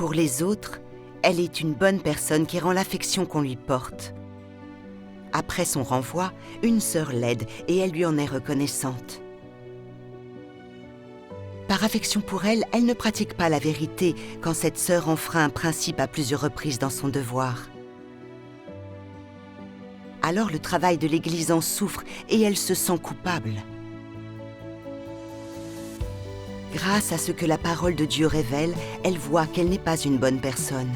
Pour les autres, elle est une bonne personne qui rend l'affection qu'on lui porte. Après son renvoi, une sœur l'aide et elle lui en est reconnaissante. Par affection pour elle, elle ne pratique pas la vérité quand cette sœur enfreint un principe à plusieurs reprises dans son devoir. Alors le travail de l'Église en souffre et elle se sent coupable. Grâce à ce que la parole de Dieu révèle, elle voit qu'elle n'est pas une bonne personne.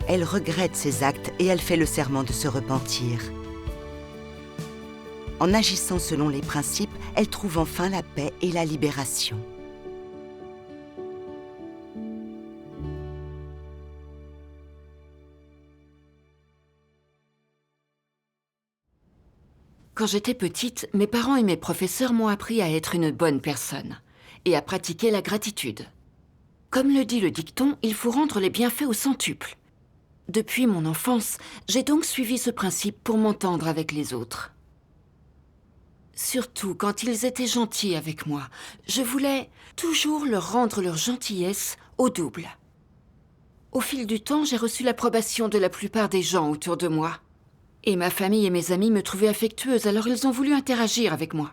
Elle regrette ses actes et elle fait le serment de se repentir. En agissant selon les principes, elle trouve enfin la paix et la libération. Quand j'étais petite, mes parents et mes professeurs m'ont appris à être une bonne personne et à pratiquer la gratitude. Comme le dit le dicton, il faut rendre les bienfaits au centuple. Depuis mon enfance, j'ai donc suivi ce principe pour m'entendre avec les autres. Surtout quand ils étaient gentils avec moi, je voulais toujours leur rendre leur gentillesse au double. Au fil du temps, j'ai reçu l'approbation de la plupart des gens autour de moi. Et ma famille et mes amis me trouvaient affectueuse, alors ils ont voulu interagir avec moi.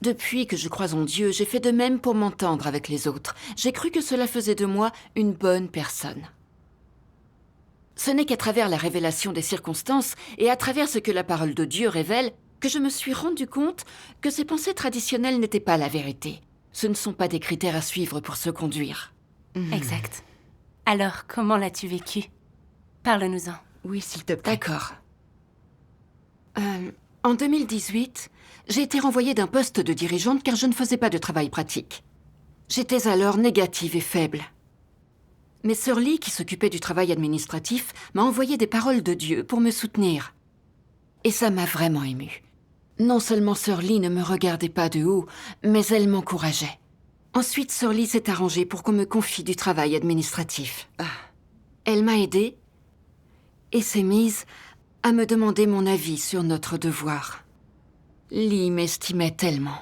Depuis que je crois en Dieu, j'ai fait de même pour m'entendre avec les autres. J'ai cru que cela faisait de moi une bonne personne. Ce n'est qu'à travers la révélation des circonstances et à travers ce que la parole de Dieu révèle que je me suis rendu compte que ces pensées traditionnelles n'étaient pas la vérité. Ce ne sont pas des critères à suivre pour se conduire. Exact. Alors, comment l'as-tu vécu? Parle-nous-en. Oui, s'il te plaît. D'accord. En 2018, j'ai été renvoyée d'un poste de dirigeante car je ne faisais pas de travail pratique. J'étais alors négative et faible. Mais Sœur Lee, qui s'occupait du travail administratif, m'a envoyé des paroles de Dieu pour me soutenir. Et ça m'a vraiment émue. Non seulement Sœur Lee ne me regardait pas de haut, mais elle m'encourageait. Ensuite, Sœur Lee s'est arrangée pour qu'on me confie du travail administratif. Elle m'a aidée et s'est mise à me demander mon avis sur notre devoir. Lee m'estimait tellement.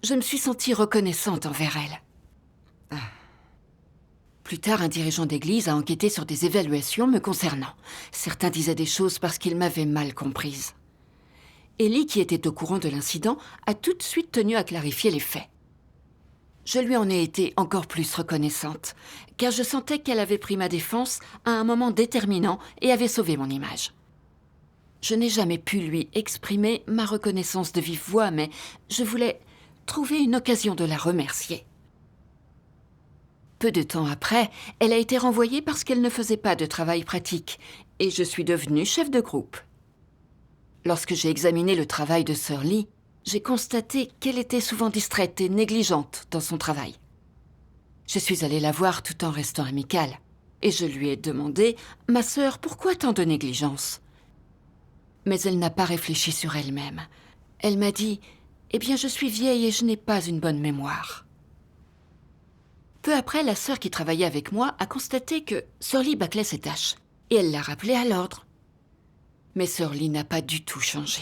Je me suis sentie reconnaissante envers elle. Plus tard, un dirigeant d'église a enquêté sur des évaluations me concernant. Certains disaient des choses parce qu'ils m'avaient mal comprise. Et Lee, qui était au courant de l'incident, a tout de suite tenu à clarifier les faits. Je lui en ai été encore plus reconnaissante, car je sentais qu'elle avait pris ma défense à un moment déterminant et avait sauvé mon image. Je n'ai jamais pu lui exprimer ma reconnaissance de vive voix, mais je voulais trouver une occasion de la remercier. Peu de temps après, elle a été renvoyée parce qu'elle ne faisait pas de travail pratique, et je suis devenue chef de groupe. Lorsque j'ai examiné le travail de Sœur Lee, j'ai constaté qu'elle était souvent distraite et négligente dans son travail. Je suis allée la voir tout en restant amicale, et je lui ai demandé « Ma sœur, pourquoi tant de négligence ?» Mais elle n'a pas réfléchi sur elle-même. Elle m'a dit « Eh bien, je suis vieille et je n'ai pas une bonne mémoire. » Peu après, la sœur qui travaillait avec moi a constaté que Sœur Lee bâclait ses tâches, et elle l'a rappelée à l'ordre. Mais Sœur Lee n'a pas du tout changé.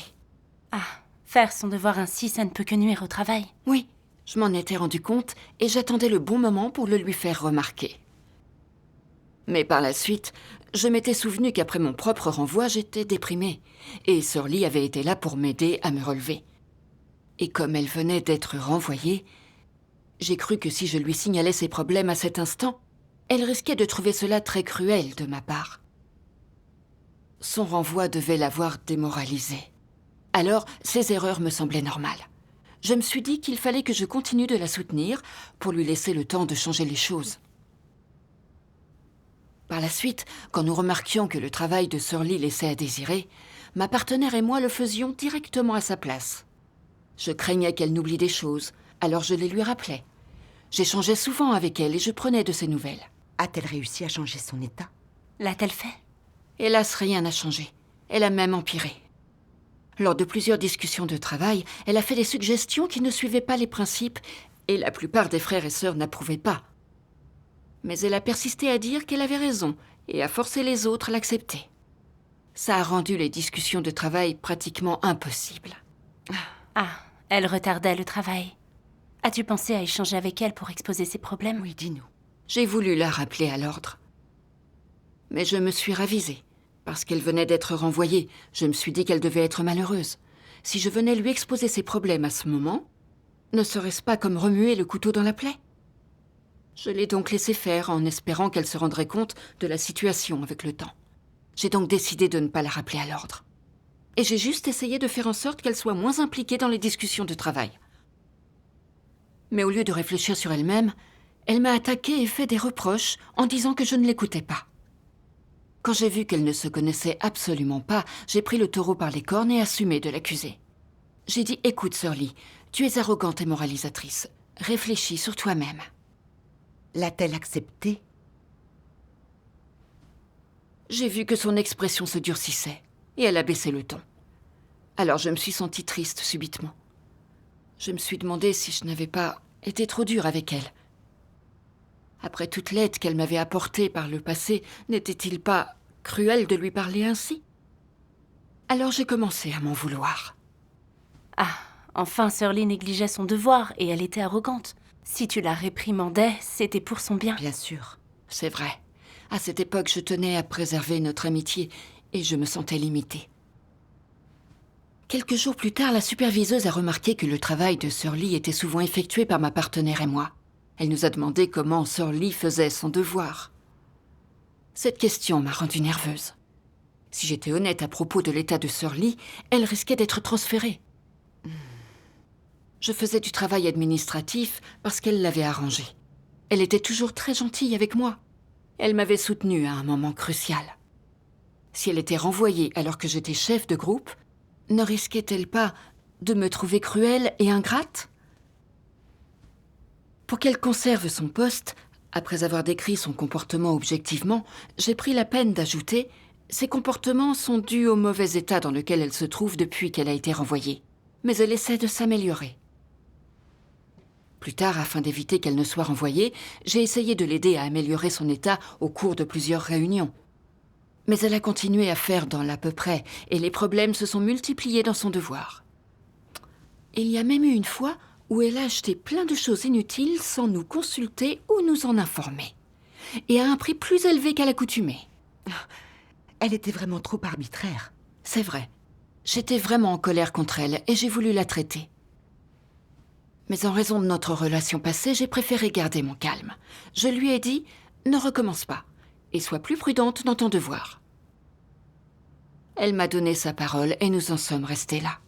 Faire son devoir ainsi, ça ne peut que nuire au travail. Oui, je m'en étais rendu compte et j'attendais le bon moment pour le lui faire remarquer. Mais par la suite, je m'étais souvenu qu'après mon propre renvoi, j'étais déprimée. Et Sœur Lee avait été là pour m'aider à me relever. Et comme elle venait d'être renvoyée, j'ai cru que si je lui signalais ses problèmes à cet instant, elle risquait de trouver cela très cruel de ma part. Son renvoi devait l'avoir démoralisée. Alors, ses erreurs me semblaient normales. Je me suis dit qu'il fallait que je continue de la soutenir pour lui laisser le temps de changer les choses. Par la suite, quand nous remarquions que le travail de Sœur Lee laissait à désirer, ma partenaire et moi le faisions directement à sa place. Je craignais qu'elle n'oublie des choses, alors je les lui rappelais. J'échangeais souvent avec elle et je prenais de ses nouvelles. A-t-elle réussi à changer son état? L'a-t-elle fait? Hélas, rien n'a changé. Elle a même empiré. Lors de plusieurs discussions de travail, elle a fait des suggestions qui ne suivaient pas les principes et la plupart des frères et sœurs n'approuvaient pas. Mais elle a persisté à dire qu'elle avait raison et a forcé les autres à l'accepter. Ça a rendu les discussions de travail pratiquement impossibles. Elle retardait le travail. As-tu pensé à échanger avec elle pour exposer ses problèmes? Oui, dis-nous. J'ai voulu la rappeler à l'ordre. Mais je me suis ravisée. Parce qu'elle venait d'être renvoyée, je me suis dit qu'elle devait être malheureuse. Si je venais lui exposer ses problèmes à ce moment, ne serait-ce pas comme remuer le couteau dans la plaie? Je l'ai donc laissée faire en espérant qu'elle se rendrait compte de la situation avec le temps. J'ai donc décidé de ne pas la rappeler à l'ordre. Et j'ai juste essayé de faire en sorte qu'elle soit moins impliquée dans les discussions de travail. Mais au lieu de réfléchir sur elle-même, elle m'a attaquée et fait des reproches en disant que je ne l'écoutais pas. Quand j'ai vu qu'elle ne se connaissait absolument pas, j'ai pris le taureau par les cornes et assumé de l'accuser. J'ai dit « Écoute, Surly, tu es arrogante et moralisatrice. Réfléchis sur toi-même. » L'a-t-elle accepté? J'ai vu que son expression se durcissait et elle a baissé le ton. Alors je me suis sentie triste subitement. Je me suis demandé si je n'avais pas été trop dure avec elle. Après toute l'aide qu'elle m'avait apportée par le passé, n'était-il pas cruel de lui parler ainsi? Alors j'ai commencé à m'en vouloir. Ah, enfin, Surly négligeait son devoir et elle était arrogante. Si tu la réprimandais, c'était pour son bien. Bien sûr. C'est vrai. À cette époque, je tenais à préserver notre amitié et je me sentais limitée. Quelques jours plus tard, la superviseuse a remarqué que le travail de Surly était souvent effectué par ma partenaire et moi. Elle nous a demandé comment Surly faisait son devoir. Cette question m'a rendue nerveuse. Si j'étais honnête à propos de l'état de Surly, elle risquait d'être transférée. Je faisais du travail administratif parce qu'elle l'avait arrangé. Elle était toujours très gentille avec moi. Elle m'avait soutenue à un moment crucial. Si elle était renvoyée alors que j'étais chef de groupe, ne risquait-elle pas de me trouver cruelle et ingrate? Pour qu'elle conserve son poste, après avoir décrit son comportement objectivement, j'ai pris la peine d'ajouter « Ses comportements sont dus au mauvais état dans lequel elle se trouve depuis qu'elle a été renvoyée. Mais elle essaie de s'améliorer. » Plus tard, afin d'éviter qu'elle ne soit renvoyée, j'ai essayé de l'aider à améliorer son état au cours de plusieurs réunions. Mais elle a continué à faire dans l'à peu près, et les problèmes se sont multipliés dans son devoir. Il y a même eu une fois où elle a acheté plein de choses inutiles sans nous consulter ou nous en informer. Et à un prix plus élevé qu'à l'accoutumée. Elle était vraiment trop arbitraire. C'est vrai. J'étais vraiment en colère contre elle et j'ai voulu la traiter. Mais en raison de notre relation passée, j'ai préféré garder mon calme. Je lui ai dit « Ne recommence pas et sois plus prudente dans ton devoir. » Elle m'a donné sa parole et nous en sommes restés là.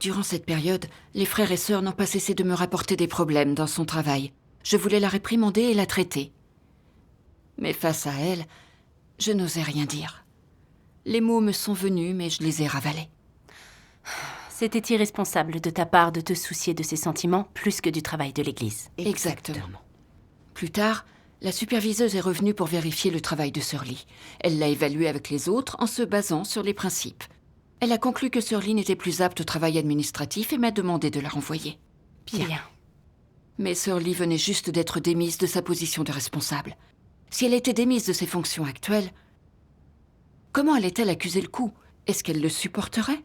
Durant cette période, les frères et sœurs n'ont pas cessé de me rapporter des problèmes dans son travail. Je voulais la réprimander et la traiter. Mais face à elle, je n'osais rien dire. Les mots me sont venus, mais je les ai ravalés. C'était irresponsable de ta part de te soucier de ses sentiments plus que du travail de l'Église. Exactement. Plus tard, la superviseuse est revenue pour vérifier le travail de Surly. Elle l'a évalué avec les autres en se basant sur les principes. Elle a conclu que Surly n'était plus apte au travail administratif et m'a demandé de la renvoyer. Bien. Mais Surly venait juste d'être démise de sa position de responsable. Si elle était démise de ses fonctions actuelles, comment allait-elle accuser le coup? Est-ce qu'elle le supporterait?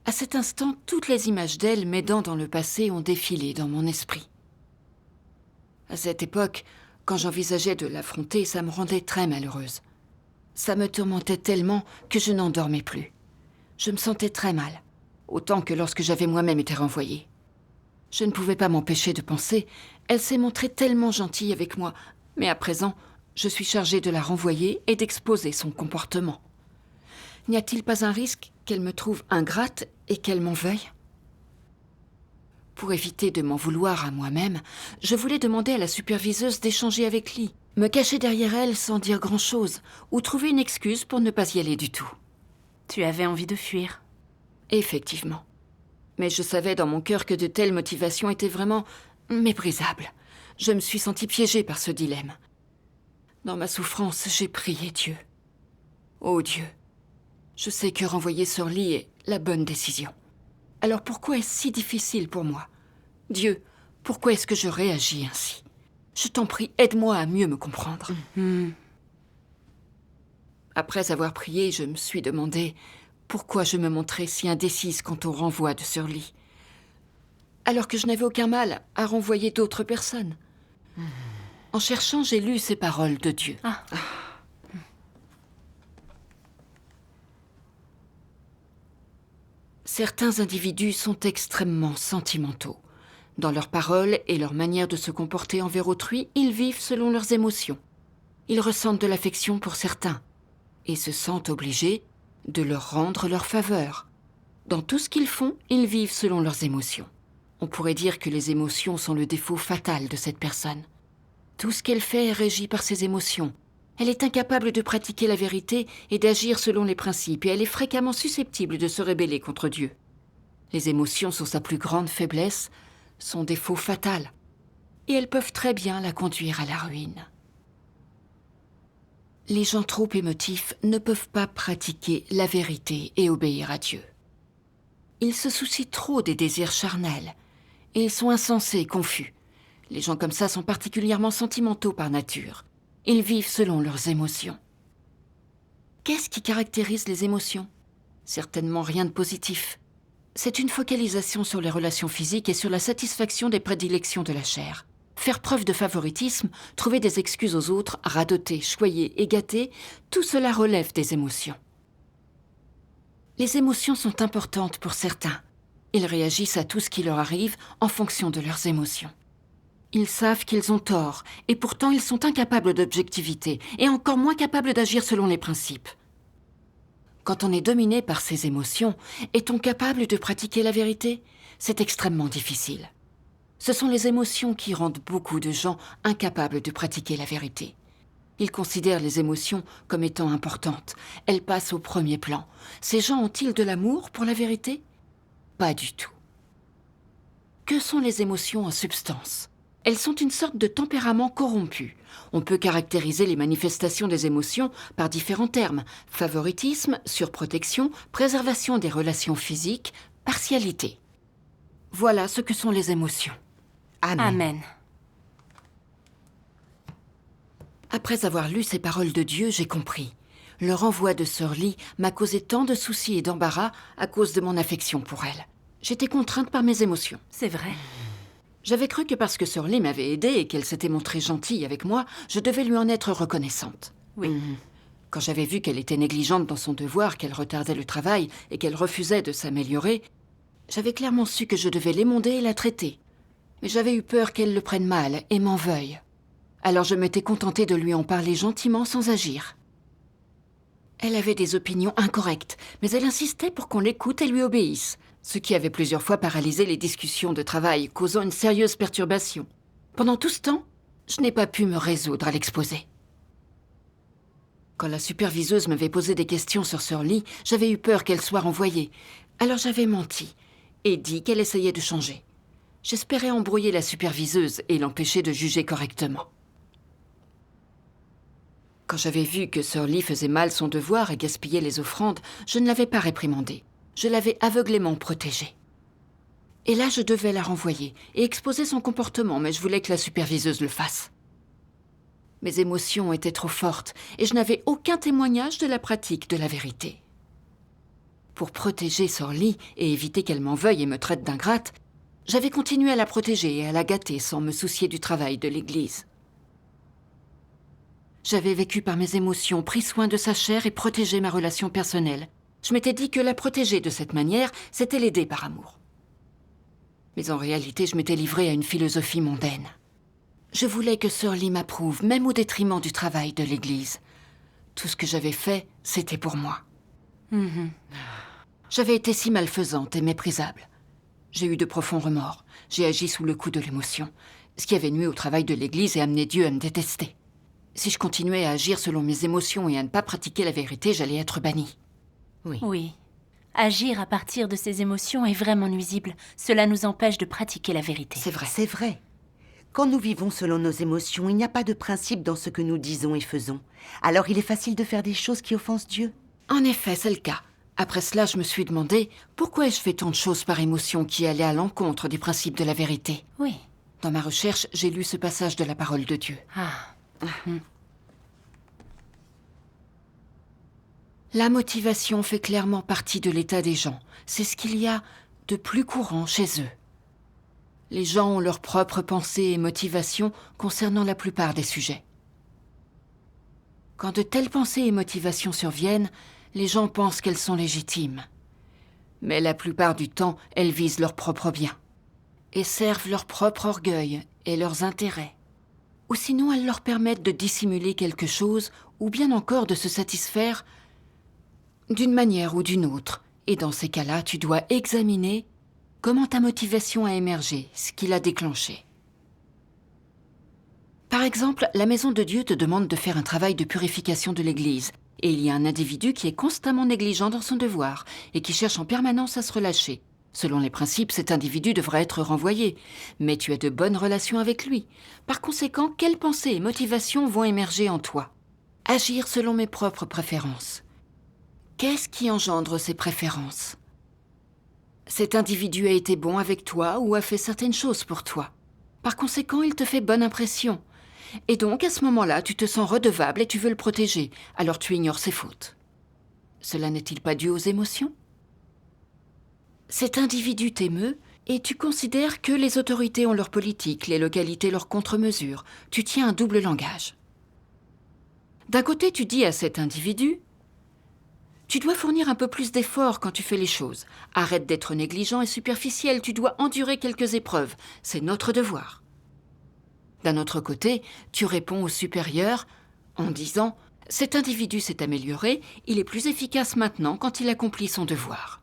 À cet instant, toutes les images d'elle m'aidant dans le passé ont défilé dans mon esprit. À cette époque, quand j'envisageais de l'affronter, ça me rendait très malheureuse. Ça me tourmentait tellement que je n'en dormais plus. Je me sentais très mal, autant que lorsque j'avais moi-même été renvoyée. Je ne pouvais pas m'empêcher de penser, elle s'est montrée tellement gentille avec moi, mais à présent, je suis chargée de la renvoyer et d'exposer son comportement. N'y a-t-il pas un risque qu'elle me trouve ingrate et qu'elle m'en veuille? Pour éviter de m'en vouloir à moi-même, je voulais demander à la superviseuse d'échanger avec Lee, me cacher derrière elle sans dire grand-chose, ou trouver une excuse pour ne pas y aller du tout. Tu avais envie de fuir. Effectivement. Mais je savais dans mon cœur que de telles motivations étaient vraiment méprisables. Je me suis sentie piégée par ce dilemme. Dans ma souffrance, j'ai prié Dieu. Oh Dieu, je sais que renvoyer Surly est la bonne décision. Alors pourquoi est-ce si difficile pour moi? Dieu, pourquoi est-ce que je réagis ainsi? Je t'en prie, aide-moi à mieux me comprendre. Après avoir prié, je me suis demandé pourquoi je me montrais si indécise quant au renvoi de Surly. alors que je n'avais aucun mal à renvoyer d'autres personnes. En cherchant, j'ai lu ces paroles de Dieu. Certains individus sont extrêmement sentimentaux. Dans leurs paroles et leur manière de se comporter envers autrui, ils vivent selon leurs émotions. Ils ressentent de l'affection pour certains et se sentent obligés de leur rendre leur faveur. Dans tout ce qu'ils font, ils vivent selon leurs émotions. On pourrait dire que les émotions sont le défaut fatal de cette personne. Tout ce qu'elle fait est régi par ses émotions. Elle est incapable de pratiquer la vérité et d'agir selon les principes, et elle est fréquemment susceptible de se rebeller contre Dieu. Les émotions sont sa plus grande faiblesse, son défaut fatal, et elles peuvent très bien la conduire à la ruine. Les gens trop émotifs ne peuvent pas pratiquer la vérité et obéir à Dieu. Ils se soucient trop des désirs charnels, et ils sont insensés et confus. Les gens comme ça sont particulièrement sentimentaux par nature. Ils vivent selon leurs émotions. Qu'est-ce qui caractérise les émotions? Certainement rien de positif. C'est une focalisation sur les relations physiques et sur la satisfaction des prédilections de la chair. Faire preuve de favoritisme, trouver des excuses aux autres, radoter, choyer et gâter, tout cela relève des émotions. Les émotions sont importantes pour certains. Ils réagissent à tout ce qui leur arrive en fonction de leurs émotions. Ils savent qu'ils ont tort, et pourtant ils sont incapables d'objectivité, et encore moins capables d'agir selon les principes. Quand on est dominé par ses émotions, est-on capable de pratiquer la vérité? C'est extrêmement difficile. Ce sont les émotions qui rendent beaucoup de gens incapables de pratiquer la vérité. Ils considèrent les émotions comme étant importantes. Elles passent au premier plan. Ces gens ont-ils de l'amour pour la vérité? Pas du tout. Que sont les émotions en substance? Elles sont une sorte de tempérament corrompu. On peut caractériser les manifestations des émotions par différents termes: favoritisme, surprotection, préservation des relations physiques, partialité. Voilà ce que sont les émotions. Amen. Amen. Après avoir lu ces paroles de Dieu, j'ai compris. Le renvoi de Sœur Lee m'a causé tant de soucis et d'embarras à cause de mon affection pour elle. J'étais contrainte par mes émotions. C'est vrai. J'avais cru que parce que Sœur Lee m'avait aidée et qu'elle s'était montrée gentille avec moi, je devais lui en être reconnaissante. Oui. Quand j'avais vu qu'elle était négligente dans son devoir, qu'elle retardait le travail et qu'elle refusait de s'améliorer, j'avais clairement su que je devais l'émonder et la traiter. Mais j'avais eu peur qu'elle le prenne mal et m'en veuille. Alors je m'étais contentée de lui en parler gentiment sans agir. Elle avait des opinions incorrectes, mais elle insistait pour qu'on l'écoute et lui obéisse, ce qui avait plusieurs fois paralysé les discussions de travail, causant une sérieuse perturbation. Pendant tout ce temps, je n'ai pas pu me résoudre à l'exposer. Quand la superviseuse m'avait posé des questions sur Sœur Lee, j'avais eu peur qu'elle soit renvoyée. Alors j'avais menti et dit qu'elle essayait de changer. J'espérais embrouiller la superviseuse et l'empêcher de juger correctement. Quand j'avais vu que Sœur Lee faisait mal son devoir et gaspillait les offrandes, je ne l'avais pas réprimandée. Je l'avais aveuglément protégée. Et là, je devais la renvoyer et exposer son comportement, mais je voulais que la superviseuse le fasse. Mes émotions étaient trop fortes et je n'avais aucun témoignage de la pratique de la vérité. Pour protéger Sœur Lee et éviter qu'elle m'en veuille et me traite d'ingrate, j'avais continué à la protéger et à la gâter sans me soucier du travail de l'Église. J'avais vécu par mes émotions, pris soin de sa chair et protégé ma relation personnelle. Je m'étais dit que la protéger de cette manière, c'était l'aider par amour. Mais en réalité, je m'étais livrée à une philosophie mondaine. Je voulais que Sœur Lee m'approuve, même au détriment du travail de l'Église. Tout ce que j'avais fait, c'était pour moi. J'avais été si malfaisante et méprisable. J'ai eu de profonds remords. J'ai agi sous le coup de l'émotion, ce qui avait nui au travail de l'Église et amené Dieu à me détester. Si je continuais à agir selon mes émotions et à ne pas pratiquer la vérité, j'allais être bannie. Oui. Agir à partir de ses émotions est vraiment nuisible. Cela nous empêche de pratiquer la vérité. C'est vrai. C'est vrai. Quand nous vivons selon nos émotions, il n'y a pas de principe dans ce que nous disons et faisons. Alors il est facile de faire des choses qui offensent Dieu. En effet, c'est le cas. Après cela, je me suis demandé pourquoi ai-je fait tant de choses par émotion qui allaient à l'encontre des principes de la vérité. Oui. Dans ma recherche, j'ai lu ce passage de la parole de Dieu. La motivation fait clairement partie de l'état des gens. C'est ce qu'il y a de plus courant chez eux. Les gens ont leurs propres pensées et motivations concernant la plupart des sujets. Quand de telles pensées et motivations surviennent, les gens pensent qu'elles sont légitimes. Mais la plupart du temps, elles visent leur propre bien et servent leur propre orgueil et leurs intérêts. Ou sinon, elles leur permettent de dissimuler quelque chose ou bien encore de se satisfaire d'une manière ou d'une autre. Et dans ces cas-là, tu dois examiner comment ta motivation a émergé, ce qui l'a déclenché. Par exemple, la Maison de Dieu te demande de faire un travail de purification de l'Église. Et il y a un individu qui est constamment négligent dans son devoir et qui cherche en permanence à se relâcher. Selon les principes, cet individu devrait être renvoyé. Mais tu as de bonnes relations avec lui. Par conséquent, quelles pensées et motivations vont émerger en toi? Agir selon mes propres préférences. Qu'est-ce qui engendre ces préférences? Cet individu a été bon avec toi ou a fait certaines choses pour toi. Par conséquent, il te fait bonne impression. Et donc, à ce moment-là, tu te sens redevable et tu veux le protéger, alors tu ignores ses fautes. Cela n'est-il pas dû aux émotions? Cet individu t'émeut et tu considères que les autorités ont leur politique, les localités leurs contre-mesures. Tu tiens un double langage. D'un côté, tu dis à cet individu: tu dois fournir un peu plus d'efforts quand tu fais les choses. Arrête d'être négligent et superficiel, tu dois endurer quelques épreuves. C'est notre devoir. D'un autre côté, tu réponds au supérieur en disant: cet individu s'est amélioré, il est plus efficace maintenant quand il accomplit son devoir.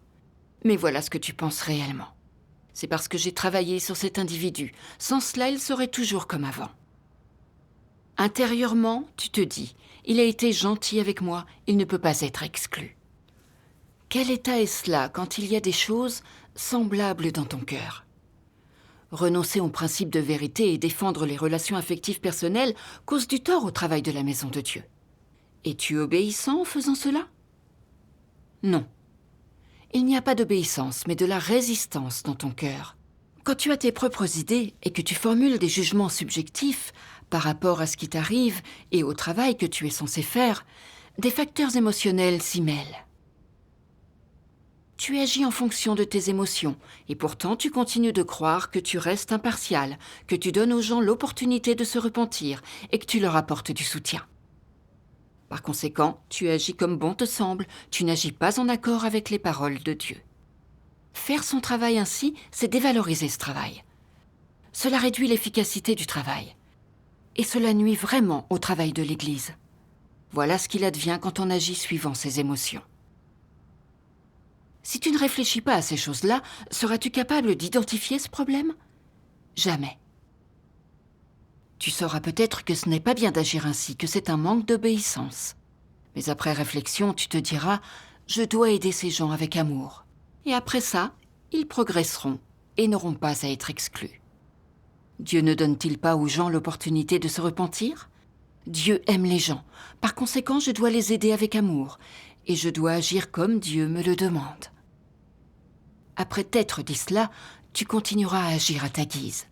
Mais voilà ce que tu penses réellement. C'est parce que j'ai travaillé sur cet individu. Sans cela, il serait toujours comme avant. Intérieurement, tu te dis: il a été gentil avec moi, il ne peut pas être exclu. Quel état est-ce là quand il y a des choses semblables dans ton cœur? Renoncer au principe de vérité et défendre les relations affectives personnelles cause du tort au travail de la Maison de Dieu. Es-tu obéissant en faisant cela? Non. Il n'y a pas d'obéissance, mais de la résistance dans ton cœur. Quand tu as tes propres idées et que tu formules des jugements subjectifs par rapport à ce qui t'arrive et au travail que tu es censé faire, des facteurs émotionnels s'y mêlent. Tu agis en fonction de tes émotions, et pourtant tu continues de croire que tu restes impartial, que tu donnes aux gens l'opportunité de se repentir et que tu leur apportes du soutien. Par conséquent, tu agis comme bon te semble, tu n'agis pas en accord avec les paroles de Dieu. Faire son travail ainsi, c'est dévaloriser ce travail. Cela réduit l'efficacité du travail. Et cela nuit vraiment au travail de l'Église. Voilà ce qu'il advient quand on agit suivant ses émotions. Si tu ne réfléchis pas à ces choses-là, seras-tu capable d'identifier ce problème? Jamais. Tu sauras peut-être que ce n'est pas bien d'agir ainsi, que c'est un manque d'obéissance. Mais après réflexion, tu te diras: je dois aider ces gens avec amour. Et après ça, ils progresseront et n'auront pas à être exclus. Dieu ne donne-t-il pas aux gens l'opportunité de se repentir? Dieu aime les gens. Par conséquent, je dois les aider avec amour. Et je dois agir comme Dieu me le demande. Après t'être dit cela, tu continueras à agir à ta guise.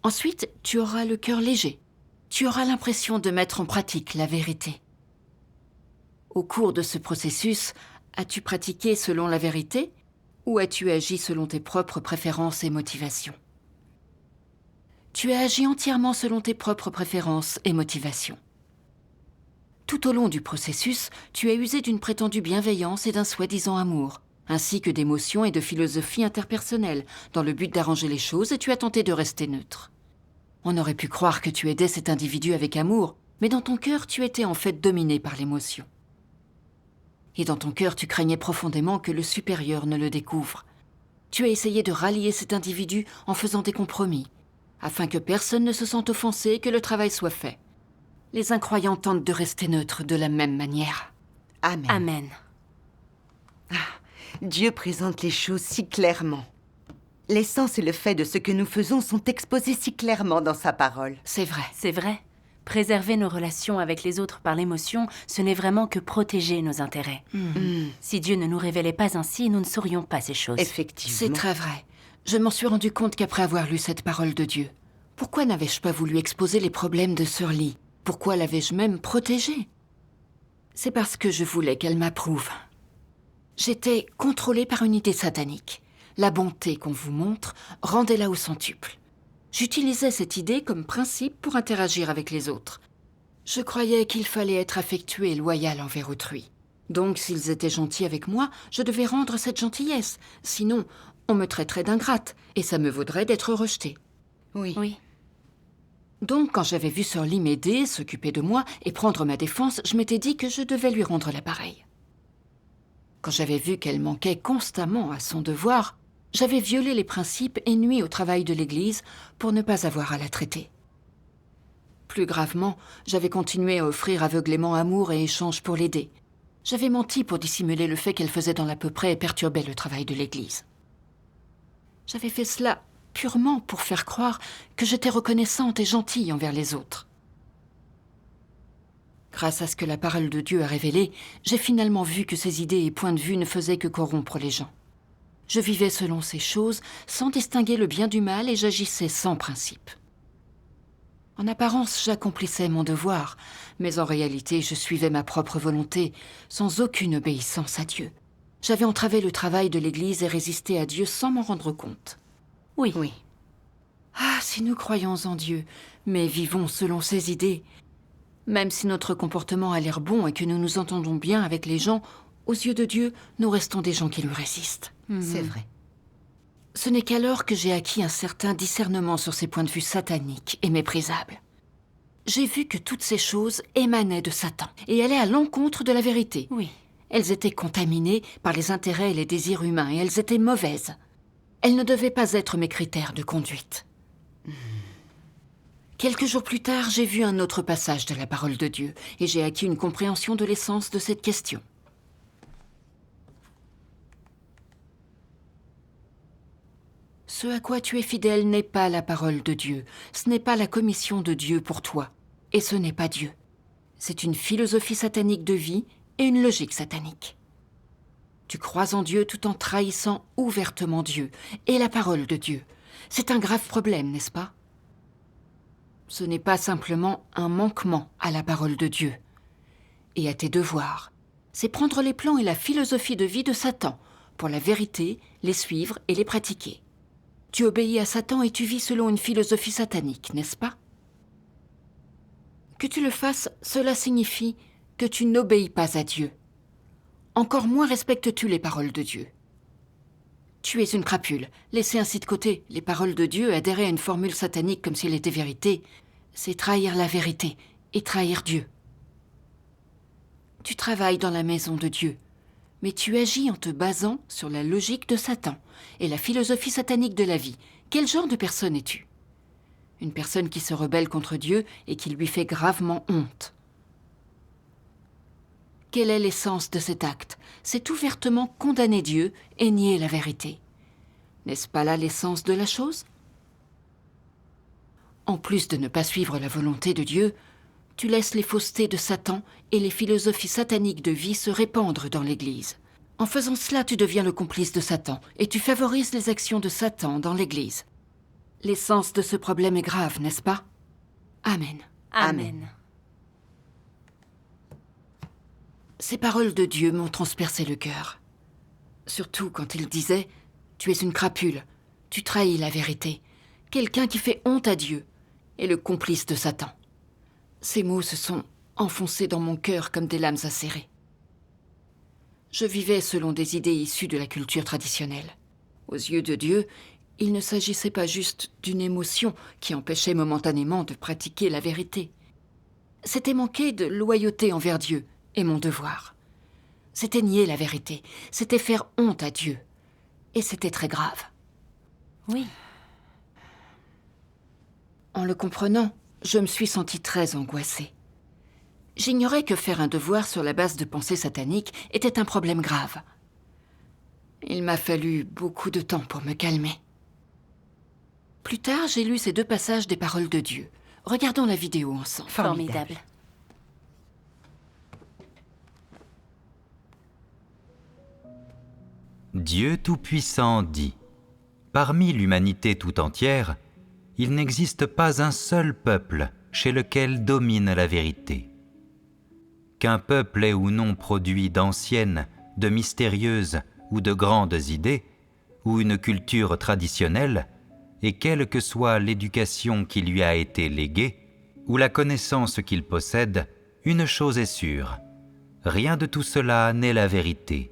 Ensuite, tu auras le cœur léger. Tu auras l'impression de mettre en pratique la vérité. Au cours de ce processus, as-tu pratiqué selon la vérité ou as-tu agi selon tes propres préférences et motivations? Tu as agi entièrement selon tes propres préférences et motivations. Tout au long du processus, tu as usé d'une prétendue bienveillance et d'un soi-disant amour, ainsi que d'émotions et de philosophie interpersonnelle, dans le but d'arranger les choses, et tu as tenté de rester neutre. On aurait pu croire que tu aidais cet individu avec amour, mais dans ton cœur, tu étais en fait dominé par l'émotion. Et dans ton cœur, tu craignais profondément que le supérieur ne le découvre. Tu as essayé de rallier cet individu en faisant des compromis, afin que personne ne se sente offensé et que le travail soit fait. Les incroyants tentent de rester neutres de la même manière. Amen. Amen. Dieu présente les choses si clairement. L'essence et le fait de ce que nous faisons sont exposés si clairement dans sa parole. C'est vrai. C'est vrai. Préserver nos relations avec les autres par l'émotion, ce n'est vraiment que protéger nos intérêts. Si Dieu ne nous révélait pas ainsi, nous ne saurions pas ces choses. Effectivement. C'est très vrai. Je m'en suis rendu compte qu'après avoir lu cette parole de Dieu. Pourquoi n'avais-je pas voulu exposer les problèmes de Sœur Lee? Pourquoi l'avais-je même protégée? C'est parce que je voulais qu'elle m'approuve. J'étais contrôlée par une idée satanique. La bonté qu'on vous montre, rendez-la au centuple. J'utilisais cette idée comme principe pour interagir avec les autres. Je croyais qu'il fallait être affectueux et loyal envers autrui. Donc, s'ils étaient gentils avec moi, je devais rendre cette gentillesse. Sinon, on me traiterait d'ingrate et ça me vaudrait d'être rejetée. Oui. Donc, quand j'avais vu Sir Lee m'aider, s'occuper de moi et prendre ma défense, je m'étais dit que je devais lui rendre l'appareil. Quand j'avais vu qu'elle manquait constamment à son devoir, j'avais violé les principes et nui au travail de l'Église pour ne pas avoir à la traiter. Plus gravement, j'avais continué à offrir aveuglément amour et échange pour l'aider. J'avais menti pour dissimuler le fait qu'elle faisait dans l'à peu près et perturbait le travail de l'Église. J'avais fait cela purement pour faire croire que j'étais reconnaissante et gentille envers les autres. Grâce à ce que la parole de Dieu a révélé, j'ai finalement vu que ces idées et points de vue ne faisaient que corrompre les gens. Je vivais selon ces choses, sans distinguer le bien du mal et j'agissais sans principe. En apparence, j'accomplissais mon devoir, mais en réalité, je suivais ma propre volonté, sans aucune obéissance à Dieu. J'avais entravé le travail de l'Église et résisté à Dieu sans m'en rendre compte. Oui. Ah, si nous croyons en Dieu, mais vivons selon ses idées. Même si notre comportement a l'air bon et que nous nous entendons bien avec les gens, aux yeux de Dieu, nous restons des gens qui lui résistent. C'est vrai. Ce n'est qu'alors que j'ai acquis un certain discernement sur ces points de vue sataniques et méprisables. J'ai vu que toutes ces choses émanaient de Satan et allaient à l'encontre de la vérité. Oui. Elles étaient contaminées par les intérêts et les désirs humains et elles étaient mauvaises. Elles ne devaient pas être mes critères de conduite. Quelques jours plus tard, j'ai vu un autre passage de la parole de Dieu et j'ai acquis une compréhension de l'essence de cette question. Ce à quoi tu es fidèle n'est pas la parole de Dieu, ce n'est pas la commission de Dieu pour toi, et ce n'est pas Dieu. C'est une philosophie satanique de vie et une logique satanique. Tu crois en Dieu tout en trahissant ouvertement Dieu et la parole de Dieu. C'est un grave problème, n'est-ce pas? Ce n'est pas simplement un manquement à la parole de Dieu et à tes devoirs. C'est prendre les plans et la philosophie de vie de Satan pour la vérité, les suivre et les pratiquer. Tu obéis à Satan et tu vis selon une philosophie satanique, n'est-ce pas? Que tu le fasses, cela signifie que tu n'obéis pas à Dieu. Encore moins respectes-tu les paroles de Dieu. Tu es une crapule. Laisser ainsi de côté les paroles de Dieu, adhérer à une formule satanique comme si elle était vérité, c'est trahir la vérité et trahir Dieu. Tu travailles dans la maison de Dieu, mais tu agis en te basant sur la logique de Satan et la philosophie satanique de la vie. Quel genre de personne es-tu? Une personne qui se rebelle contre Dieu et qui lui fait gravement honte. Quelle est l'essence de cet acte? C'est ouvertement condamner Dieu et nier la vérité. N'est-ce pas là l'essence de la chose? En plus de ne pas suivre la volonté de Dieu, tu laisses les faussetés de Satan et les philosophies sataniques de vie se répandre dans l'Église. En faisant cela, tu deviens le complice de Satan et tu favorises les actions de Satan dans l'Église. L'essence de ce problème est grave, n'est-ce pas? Amen. Amen. Ces paroles de Dieu m'ont transpercé le cœur. Surtout quand il disait « Tu es une crapule, tu trahis la vérité, quelqu'un qui fait honte à Dieu et le complice de Satan. » Ces mots se sont enfoncés dans mon cœur comme des lames acérées. Je vivais selon des idées issues de la culture traditionnelle. Aux yeux de Dieu, il ne s'agissait pas juste d'une émotion qui empêchait momentanément de pratiquer la vérité. C'était manquer de loyauté envers Dieu et mon devoir. C'était nier la vérité, c'était faire honte à Dieu. Et c'était très grave. Oui. En le comprenant, je me suis sentie très angoissée. J'ignorais que faire un devoir sur la base de pensées sataniques était un problème grave. Il m'a fallu beaucoup de temps pour me calmer. Plus tard, j'ai lu ces 2 passages des paroles de Dieu. Regardons la vidéo ensemble. Formidable. Dieu Tout-Puissant dit : parmi l'humanité tout entière, il n'existe pas un seul peuple chez lequel domine la vérité. Qu'un peuple ait ou non produit d'anciennes, de mystérieuses ou de grandes idées, ou une culture traditionnelle, et quelle que soit l'éducation qui lui a été léguée, ou la connaissance qu'il possède, une chose est sûre, rien de tout cela n'est la vérité,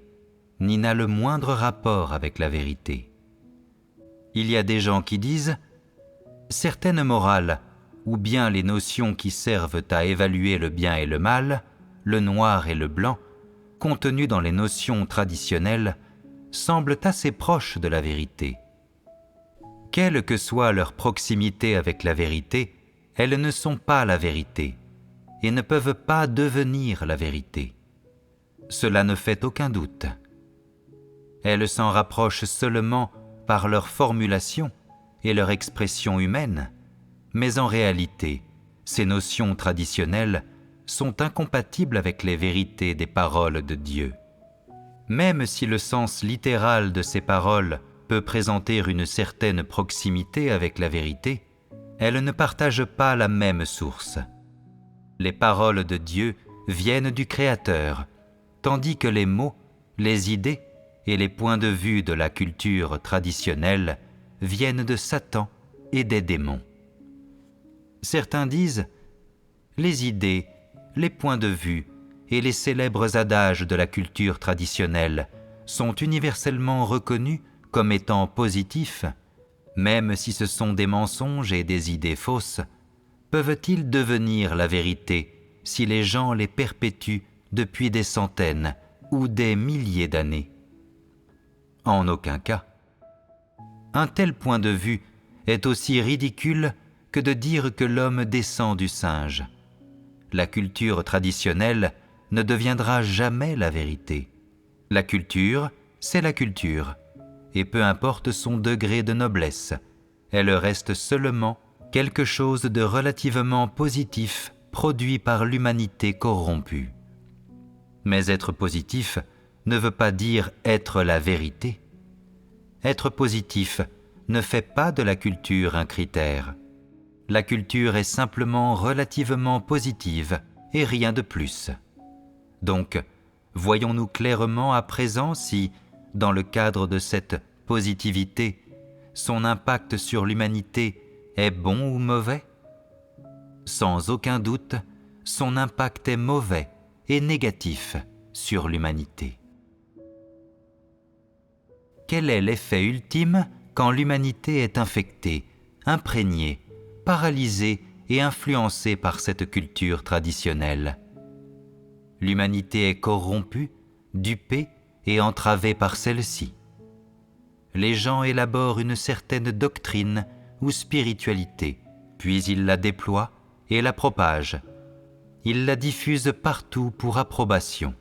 ni n'a le moindre rapport avec la vérité. Il y a des gens qui disent « Certaines morales, ou bien les notions qui servent à évaluer le bien et le mal, le noir et le blanc, contenues dans les notions traditionnelles, semblent assez proches de la vérité. Quelle que soit leur proximité avec la vérité, elles ne sont pas la vérité et ne peuvent pas devenir la vérité. Cela ne fait aucun doute. Elles s'en rapprochent seulement par leur formulation et leur expression humaine, mais en réalité, ces notions traditionnelles sont incompatibles avec les vérités des paroles de Dieu. Même si le sens littéral de ces paroles peut présenter une certaine proximité avec la vérité, elles ne partagent pas la même source. Les paroles de Dieu viennent du Créateur, tandis que les mots, les idées et les points de vue de la culture traditionnelle viennent de Satan et des démons. Certains disent « Les idées, les points de vue et les célèbres adages de la culture traditionnelle sont universellement reconnus comme étant positifs, même si ce sont des mensonges et des idées fausses, peuvent-ils devenir la vérité si les gens les perpétuent depuis des centaines ou des milliers d'années? En aucun cas. Un tel point de vue est aussi ridicule que de dire que l'homme descend du singe. La culture traditionnelle ne deviendra jamais la vérité. La culture, c'est la culture, et peu importe son degré de noblesse, elle reste seulement quelque chose de relativement positif produit par l'humanité corrompue. Mais être positif ne veut pas dire être la vérité. Être positif ne fait pas de la culture un critère. La culture est simplement relativement positive et rien de plus. Donc, voyons-nous clairement à présent si, dans le cadre de cette positivité, son impact sur l'humanité est bon ou mauvais? Sans aucun doute, son impact est mauvais et négatif sur l'humanité. Quel est l'effet ultime quand l'humanité est infectée, imprégnée, paralysée et influencée par cette culture traditionnelle? L'humanité est corrompue, dupée et entravée par celle-ci. Les gens élaborent une certaine doctrine ou spiritualité, puis ils la déploient et la propagent. Ils la diffusent partout pour approbation,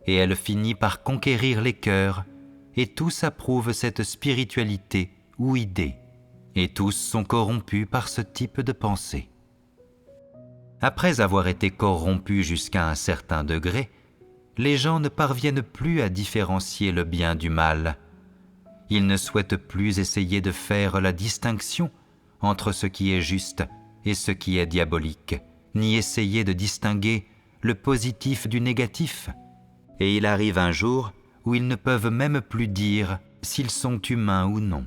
et elle finit par conquérir les cœurs, et tous approuvent cette spiritualité ou idée, et tous sont corrompus par ce type de pensée. Après avoir été corrompus jusqu'à un certain degré, les gens ne parviennent plus à différencier le bien du mal. Ils ne souhaitent plus essayer de faire la distinction entre ce qui est juste et ce qui est diabolique, ni essayer de distinguer le positif du négatif. Et il arrive un jour où ils ne peuvent même plus dire s'ils sont humains ou non.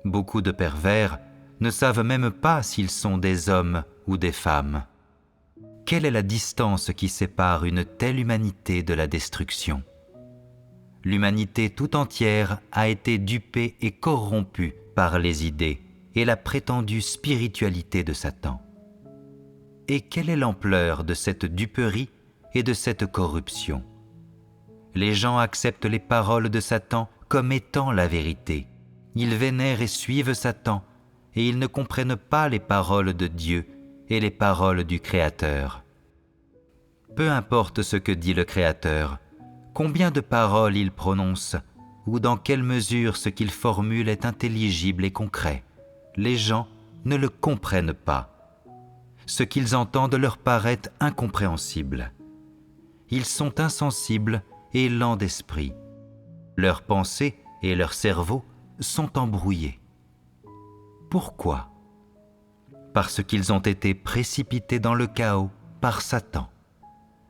Beaucoup de pervers ne savent même pas s'ils sont des hommes ou des femmes. Quelle est la distance qui sépare une telle humanité de la destruction? L'humanité tout entière a été dupée et corrompue par les idées et la prétendue spiritualité de Satan. Et quelle est l'ampleur de cette duperie et de cette corruption? Les gens acceptent les paroles de Satan comme étant la vérité. Ils vénèrent et suivent Satan, et ils ne comprennent pas les paroles de Dieu et les paroles du Créateur. Peu importe ce que dit le Créateur, combien de paroles il prononce, ou dans quelle mesure ce qu'il formule est intelligible et concret, les gens ne le comprennent pas. Ce qu'ils entendent leur paraît incompréhensible. Ils sont insensibles et lents d'esprit. Leurs pensées et leurs cerveaux sont embrouillés. Pourquoi? Parce qu'ils ont été précipités dans le chaos par Satan.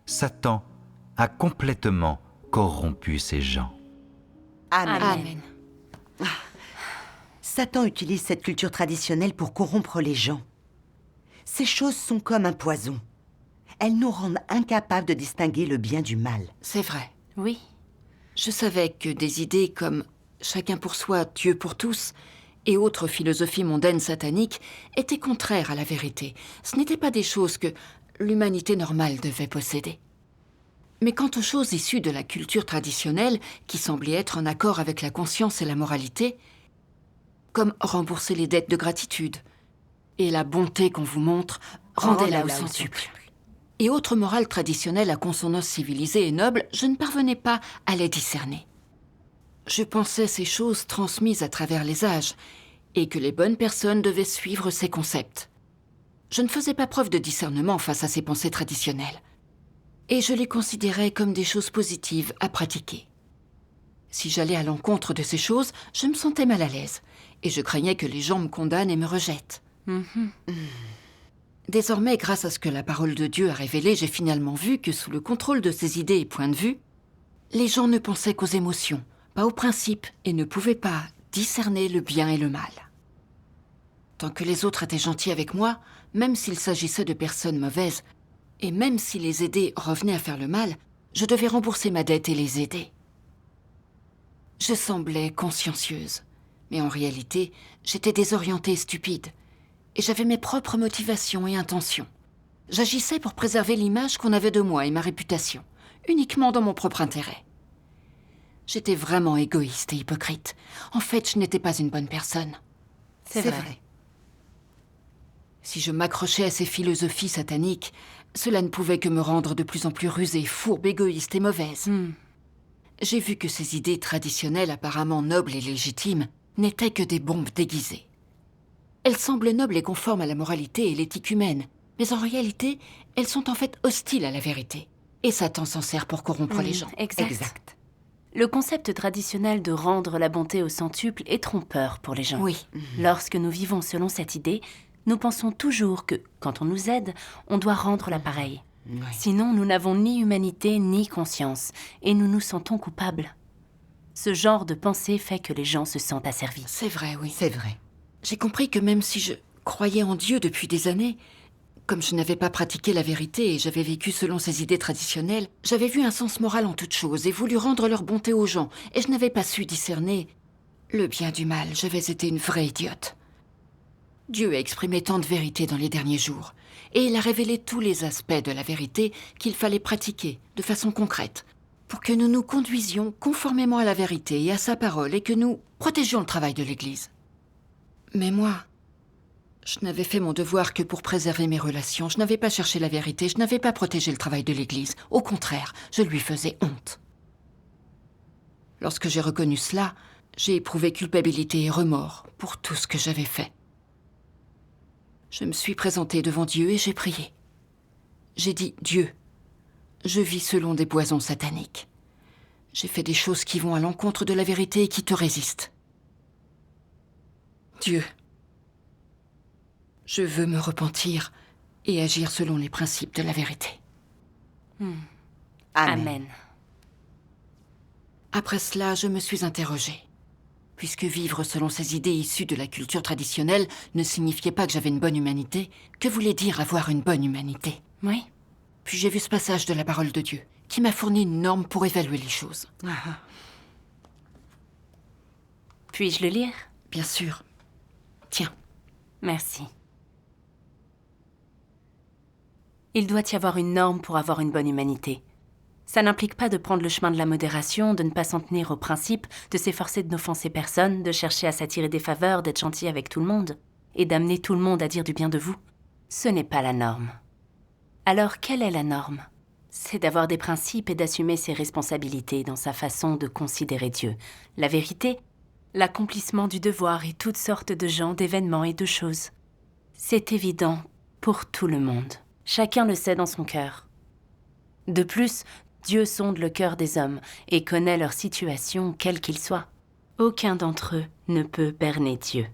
Satan a complètement corrompu ces gens. Amen. Amen. Satan utilise cette culture traditionnelle pour corrompre les gens. Ces choses sont comme un poison. Elles nous rendent incapables de distinguer le bien du mal. C'est vrai. Oui. Je savais que des idées comme « chacun pour soi, Dieu pour tous » et autres philosophies mondaines sataniques étaient contraires à la vérité. Ce n'étaient pas des choses que l'humanité normale devait posséder. Mais quant aux choses issues de la culture traditionnelle, qui semblaient être en accord avec la conscience et la moralité, comme rembourser les dettes de gratitude, et la bonté qu'on vous montre, rendez-la au centuple. Et autres morales traditionnelles à consonance civilisée et noble, je ne parvenais pas à les discerner. Je pensais ces choses transmises à travers les âges, et que les bonnes personnes devaient suivre ces concepts. Je ne faisais pas preuve de discernement face à ces pensées traditionnelles, et je les considérais comme des choses positives à pratiquer. Si j'allais à l'encontre de ces choses, je me sentais mal à l'aise, et je craignais que les gens me condamnent et me rejettent. Désormais, grâce à ce que la parole de Dieu a révélé, j'ai finalement vu que sous le contrôle de ses idées et points de vue, les gens ne pensaient qu'aux émotions, pas aux principes, et ne pouvaient pas discerner le bien et le mal. Tant que les autres étaient gentils avec moi, même s'il s'agissait de personnes mauvaises, et même si les aidés revenaient à faire le mal, je devais rembourser ma dette et les aider. Je semblais consciencieuse, mais en réalité, j'étais désorientée et stupide, et j'avais mes propres motivations et intentions. J'agissais pour préserver l'image qu'on avait de moi et ma réputation, uniquement dans mon propre intérêt. J'étais vraiment égoïste et hypocrite. En fait, je n'étais pas une bonne personne. C'est vrai. Si je m'accrochais à ces philosophies sataniques, cela ne pouvait que me rendre de plus en plus rusée, fourbe, égoïste et mauvaise. J'ai vu que ces idées traditionnelles apparemment nobles et légitimes n'étaient que des bombes déguisées. Elles semblent nobles et conformes à la moralité et l'éthique humaine, mais en réalité, elles sont en fait hostiles à la vérité. Et Satan s'en sert pour corrompre les gens. Exact. Le concept traditionnel de rendre la bonté au centuple est trompeur pour les gens. Oui. Lorsque nous vivons selon cette idée, nous pensons toujours que, quand on nous aide, on doit rendre l'appareil. Sinon, nous n'avons ni humanité ni conscience, et nous nous sentons coupables. Ce genre de pensée fait que les gens se sentent asservis. C'est vrai, oui. C'est vrai. J'ai compris que même si je croyais en Dieu depuis des années, comme je n'avais pas pratiqué la vérité et j'avais vécu selon ces idées traditionnelles, j'avais vu un sens moral en toute chose et voulu rendre leur bonté aux gens, et je n'avais pas su discerner le bien du mal. J'avais été une vraie idiote. Dieu a exprimé tant de vérité dans les derniers jours, et il a révélé tous les aspects de la vérité qu'il fallait pratiquer de façon concrète, pour que nous nous conduisions conformément à la vérité et à sa parole, et que nous protégions le travail de l'Église. Mais moi, je n'avais fait mon devoir que pour préserver mes relations. Je n'avais pas cherché la vérité, je n'avais pas protégé le travail de l'Église. Au contraire, je lui faisais honte. Lorsque j'ai reconnu cela, j'ai éprouvé culpabilité et remords pour tout ce que j'avais fait. Je me suis présentée devant Dieu et j'ai prié. J'ai dit « Dieu, je vis selon des poisons sataniques. J'ai fait des choses qui vont à l'encontre de la vérité et qui te résistent. Dieu, je veux me repentir et agir selon les principes de la vérité. » Amen. Après cela, je me suis interrogée. Puisque vivre selon ces idées issues de la culture traditionnelle ne signifiait pas que j'avais une bonne humanité, que voulait dire avoir une bonne humanité? Oui. Puis j'ai vu ce passage de la parole de Dieu, qui m'a fourni une norme pour évaluer les choses. Puis-je le lire? Bien sûr. Tiens. Merci. Il doit y avoir une norme pour avoir une bonne humanité. Ça n'implique pas de prendre le chemin de la modération, de ne pas s'en tenir aux principes, de s'efforcer de n'offenser personne, de chercher à s'attirer des faveurs, d'être gentil avec tout le monde, et d'amener tout le monde à dire du bien de vous. Ce n'est pas la norme. Alors, quelle est la norme? C'est d'avoir des principes et d'assumer ses responsabilités dans sa façon de considérer Dieu. La vérité, l'accomplissement du devoir et toutes sortes de gens, d'événements et de choses. C'est évident pour tout le monde. Chacun le sait dans son cœur. De plus, Dieu sonde le cœur des hommes et connaît leur situation, quelle qu'il soit. Aucun d'entre eux ne peut berner Dieu.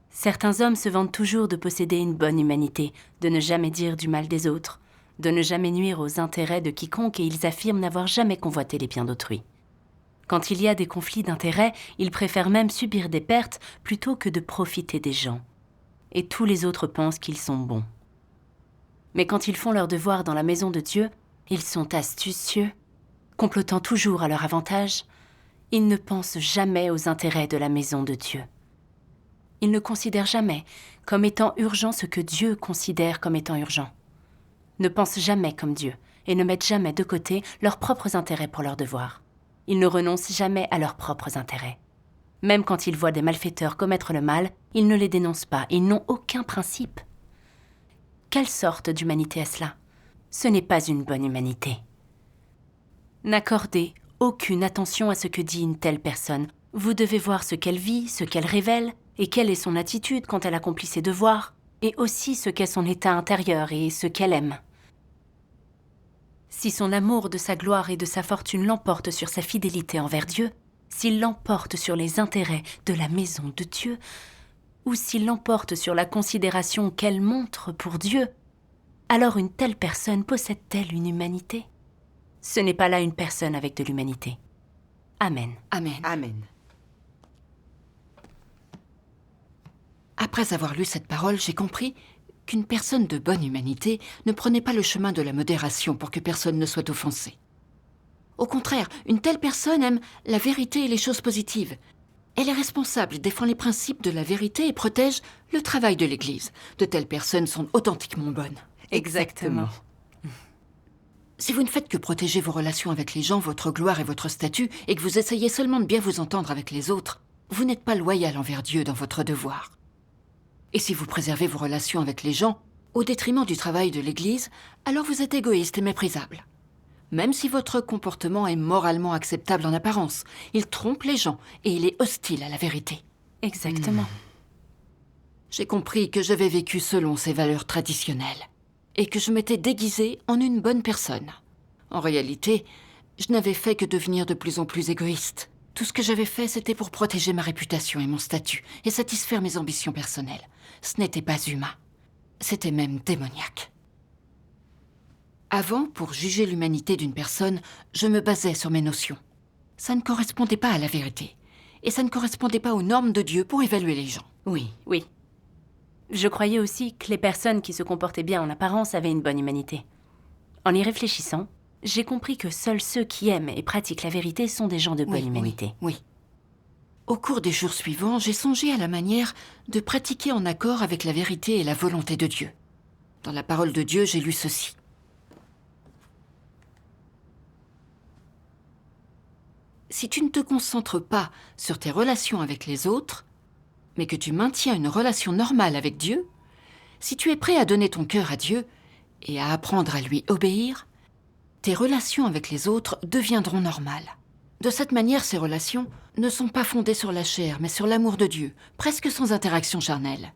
Certains hommes se vantent toujours de posséder une bonne humanité, de ne jamais dire du mal des autres, de ne jamais nuire aux intérêts de quiconque, et ils affirment n'avoir jamais convoité les biens d'autrui. Quand il y a des conflits d'intérêts, ils préfèrent même subir des pertes plutôt que de profiter des gens. Et tous les autres pensent qu'ils sont bons. Mais quand ils font leur devoir dans la maison de Dieu, ils sont astucieux, complotant toujours à leur avantage. Ils ne pensent jamais aux intérêts de la maison de Dieu. Ils ne considèrent jamais comme étant urgent ce que Dieu considère comme étant urgent. Ne pensent jamais comme Dieu et ne mettent jamais de côté leurs propres intérêts pour leurs devoirs. Ils ne renoncent jamais à leurs propres intérêts. Même quand ils voient des malfaiteurs commettre le mal, ils ne les dénoncent pas, ils n'ont aucun principe. Quelle sorte d'humanité est-ce là? Ce n'est pas une bonne humanité. N'accordez aucune attention à ce que dit une telle personne. Vous devez voir ce qu'elle vit, ce qu'elle révèle, et quelle est son attitude quand elle accomplit ses devoirs, et aussi ce qu'est son état intérieur et ce qu'elle aime. Si son amour de sa gloire et de sa fortune l'emporte sur sa fidélité envers Dieu, s'il l'emporte sur les intérêts de la maison de Dieu, ou s'il l'emporte sur la considération qu'elle montre pour Dieu, alors une telle personne possède-t-elle une humanité? Ce n'est pas là une personne avec de l'humanité. Amen. Amen. Amen. Après avoir lu cette parole, j'ai compris qu'une personne de bonne humanité ne prenait pas le chemin de la modération pour que personne ne soit offensé. Au contraire, une telle personne aime la vérité et les choses positives. Elle est responsable, défend les principes de la vérité et protège le travail de l'Église. De telles personnes sont authentiquement bonnes. Exactement. Si vous ne faites que protéger vos relations avec les gens, votre gloire et votre statut, et que vous essayez seulement de bien vous entendre avec les autres, vous n'êtes pas loyal envers Dieu dans votre devoir. Et si vous préservez vos relations avec les gens, au détriment du travail de l'Église, alors vous êtes égoïste et méprisable. Même si votre comportement est moralement acceptable en apparence, il trompe les gens et il est hostile à la vérité. Exactement. J'ai compris que j'avais vécu selon ces valeurs traditionnelles et que je m'étais déguisée en une bonne personne. En réalité, je n'avais fait que devenir de plus en plus égoïste. Tout ce que j'avais fait, c'était pour protéger ma réputation et mon statut et satisfaire mes ambitions personnelles. Ce n'était pas humain. C'était même démoniaque. Avant, pour juger l'humanité d'une personne, je me basais sur mes notions. Ça ne correspondait pas à la vérité. Et ça ne correspondait pas aux normes de Dieu pour évaluer les gens. Oui. Je croyais aussi que les personnes qui se comportaient bien en apparence avaient une bonne humanité. En y réfléchissant, j'ai compris que seuls ceux qui aiment et pratiquent la vérité sont des gens de bonne humanité. Oui. Au cours des jours suivants, j'ai songé à la manière de pratiquer en accord avec la vérité et la volonté de Dieu. Dans la parole de Dieu, j'ai lu ceci. Si tu ne te concentres pas sur tes relations avec les autres, mais que tu maintiens une relation normale avec Dieu, si tu es prêt à donner ton cœur à Dieu et à apprendre à lui obéir, tes relations avec les autres deviendront normales. De cette manière, ces relations ne sont pas fondées sur la chair, mais sur l'amour de Dieu, presque sans interaction charnelle.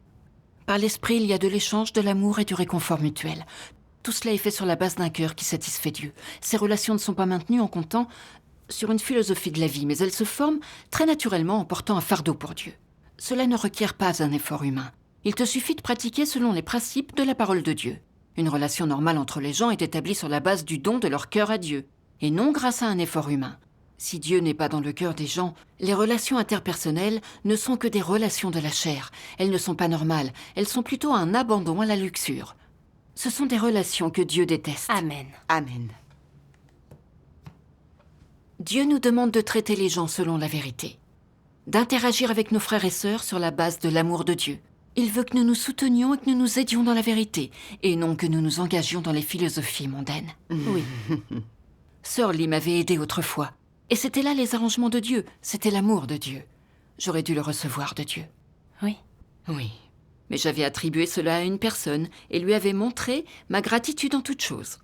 Par l'esprit, il y a de l'échange, de l'amour et du réconfort mutuel. Tout cela est fait sur la base d'un cœur qui satisfait Dieu. Ces relations ne sont pas maintenues en comptant sur une philosophie de la vie, mais elles se forment très naturellement en portant un fardeau pour Dieu. Cela ne requiert pas un effort humain. Il te suffit de pratiquer selon les principes de la parole de Dieu. Une relation normale entre les gens est établie sur la base du don de leur cœur à Dieu, et non grâce à un effort humain. Si Dieu n'est pas dans le cœur des gens, les relations interpersonnelles ne sont que des relations de la chair. Elles ne sont pas normales, elles sont plutôt un abandon à la luxure. Ce sont des relations que Dieu déteste. Amen. Amen. Dieu nous demande de traiter les gens selon la vérité, d'interagir avec nos frères et sœurs sur la base de l'amour de Dieu. Il veut que nous nous soutenions et que nous nous aidions dans la vérité, et non que nous nous engagions dans les philosophies mondaines. Oui. Sœur Lee m'avait aidé autrefois, et c'était là les arrangements de Dieu, c'était l'amour de Dieu. J'aurais dû le recevoir de Dieu. Oui. Oui, mais j'avais attribué cela à une personne et lui avais montré ma gratitude en toute chose.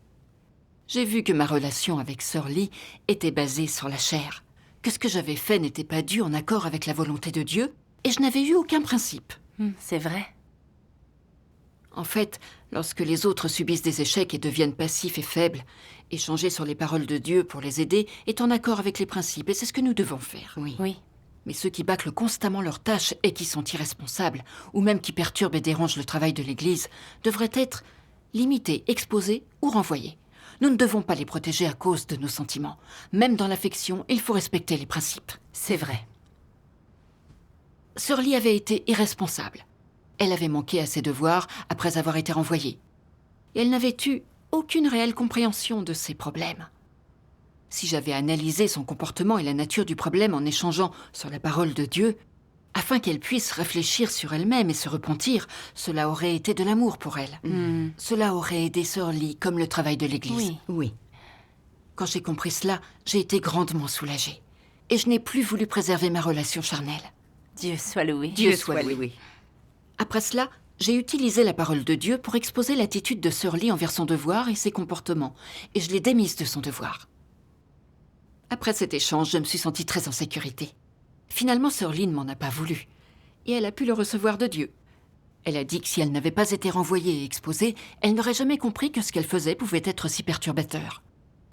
J'ai vu que ma relation avec Sœur Lee était basée sur la chair, que ce que j'avais fait n'était pas dû en accord avec la volonté de Dieu, et je n'avais eu aucun principe. C'est vrai. En fait, lorsque les autres subissent des échecs et deviennent passifs et faibles, échanger sur les paroles de Dieu pour les aider est en accord avec les principes, et c'est ce que nous devons faire. Oui. Mais ceux qui bâclent constamment leurs tâches et qui sont irresponsables, ou même qui perturbent et dérangent le travail de l'Église, devraient être limités, exposés ou renvoyés. Nous ne devons pas les protéger à cause de nos sentiments. Même dans l'affection, il faut respecter les principes. C'est vrai. Sœur Lee avait été irresponsable. Elle avait manqué à ses devoirs après avoir été renvoyée. Et elle n'avait eu aucune réelle compréhension de ses problèmes. Si j'avais analysé son comportement et la nature du problème en échangeant sur la parole de Dieu, afin qu'elle puisse réfléchir sur elle-même et se repentir, cela aurait été de l'amour pour elle. Cela aurait aidé Sœur Lee comme le travail de l'Église. Oui. Oui. Quand j'ai compris cela, j'ai été grandement soulagée. Et je n'ai plus voulu préserver ma relation charnelle. Dieu soit loué. Dieu soit loué. Après cela, j'ai utilisé la parole de Dieu pour exposer l'attitude de Sœur Lee envers son devoir et ses comportements, et je l'ai démise de son devoir. Après cet échange, je me suis sentie très en sécurité. Finalement, Sœur Lee ne m'en a pas voulu, et elle a pu le recevoir de Dieu. Elle a dit que si elle n'avait pas été renvoyée et exposée, elle n'aurait jamais compris que ce qu'elle faisait pouvait être si perturbateur,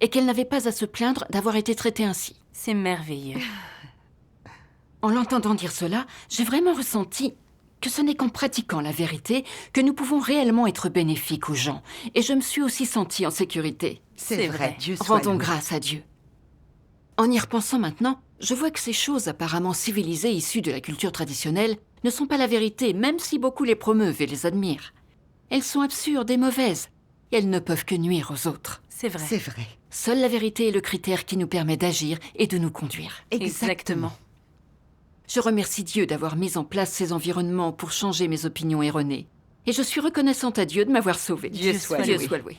et qu'elle n'avait pas à se plaindre d'avoir été traitée ainsi. C'est merveilleux. En l'entendant dire cela, j'ai vraiment ressenti que ce n'est qu'en pratiquant la vérité que nous pouvons réellement être bénéfiques aux gens. Et je me suis aussi sentie en sécurité. C'est vrai. Dieu soit Rendons loué. grâce à Dieu. En y repensant maintenant, je vois que ces choses apparemment civilisées issues de la culture traditionnelle ne sont pas la vérité, même si beaucoup les promeuvent et les admirent. Elles sont absurdes et mauvaises, et elles ne peuvent que nuire aux autres. C'est vrai. C'est vrai. Seule la vérité est le critère qui nous permet d'agir et de nous conduire. Exactement. Je remercie Dieu d'avoir mis en place ces environnements pour changer mes opinions erronées. Et je suis reconnaissante à Dieu de m'avoir sauvée. Dieu soit Dieu loué. soit loué.